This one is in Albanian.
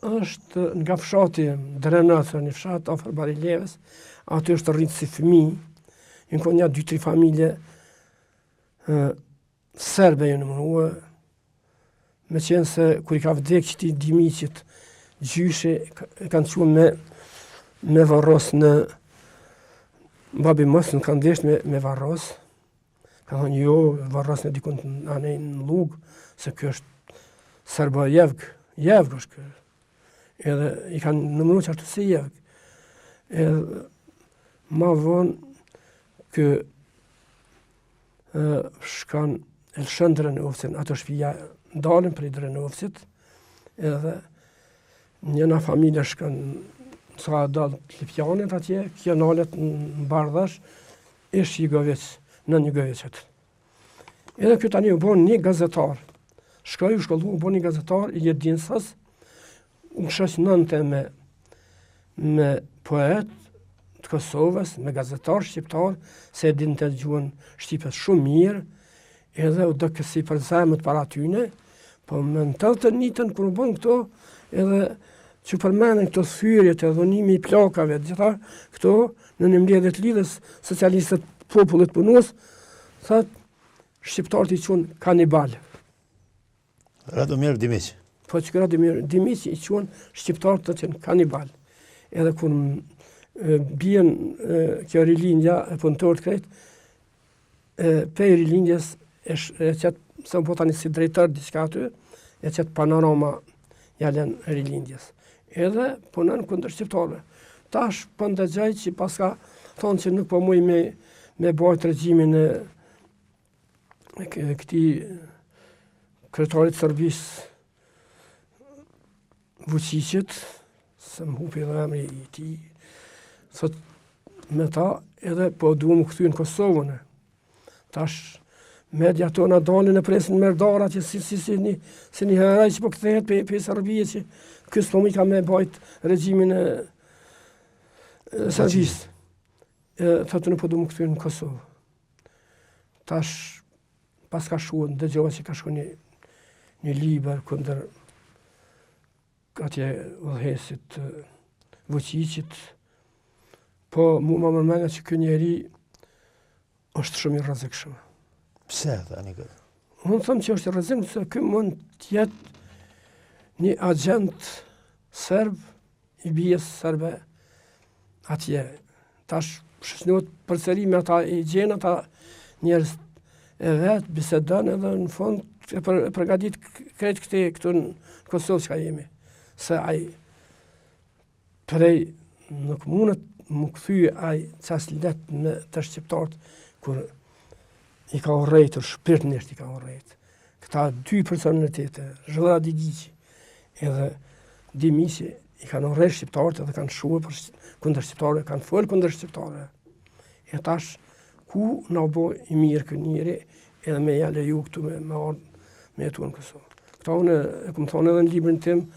është nga fshati Drenëthër, një fshat afër Barileves, aty është rritë si fëmijë, në kohë një 2-3 familje serbe e numërua, me qenë se kur i ka vdek qëti Dimiqit, gjyshe e kanë qenë me varros në babi mos në kanë desht me varros. Ka thonë jo, varros në dikun në Lugë, se kjo është serba jevg është kjo. Edhe i kanë numëru që ashtu si jevg. Edhe ma vonë kë shkan Elshën Drenovcin, ato shpija dalën prej Drenovcit, edhe njëna familje shkan sa dalë Lipjanit atje, kjo nalet në Bardhash, ish Jugovic, në Jugovicet. Edhe kjo tani u bon një gazetar. Shkoj u shkollu, u bon një gazetar i Jedinsas, u shës nënte me poet të Kosovës, me gazetar shqiptar, se din të gjuhën Shqipet shumë mirë, edhe u do kësi për zemët para tyne, po me në tëllë njëtën, kër u bon këto, edhe që përmenen këto thyrjet e dhunimi i plakave, gjitha këto, në një mbledhjet lidhës socialistët popullit punus, thët, shqiptarët i qunë kanibal. Radomir Dimiq. Po që Radomir Dimiq i qunë shqiptarët të qenë kanibal. Edhe kur bjen kjo rilindja e punëtorët krejt, pe i rilindjes e qëtë, se më po tani si drejtër diska aty, e qëtë panorama jalen rilindjes. Edhe punën këndër shqiptarëve. Tash për ndëgjaj që paska thonë që nuk po muj me bajt regjimin e këti kretarit Sërbis Vučićit, se më hupi dhe emri i ti, thot me ta edhe po duhem këthy në Kosovën. Tash media tona dalin e presin mërdarat që si një heraj që po këthehet për Serbije që kësë po mi ka me bajt regjimin e Sërbis. Thotë në po duhem këthy në Kosovë. Tash pas ka shuën, dëgjova që ka shuën një liber këndër atje udhëhesit Vučićit, po mu ma mërmenja që kjo njeri është shumë i rrezikshëm. Pse tani këtë? Unë thëmë që është i rrezikshëm, se kjo mund tjetë një agent serb, i bijes serbe atje. Tash shësnot përsëri me ata i gjenë, ata njerës e vetë, bisedën edhe në fund e përgadit krejt këtu në Kosovë që ka jemi. Se aj prej nuk mundet më këthy aj qas let me të shqiptarët kur i ka urrejtur, shpirtnisht i ka urrejt. Këta 2 personalitete, Zhëllëra Digiqi edhe Dimiqi, i kanë urrejt shqiptarët edhe kanë shuar për kundër shqiptarëve, kanë folë kundër shqiptarëve. E tash, ku na bo i mirë kë njëri, edhe me jale ju këtu me ardhë me jetu në Kosovë. Këta unë e këmë thonë edhe në librin tim,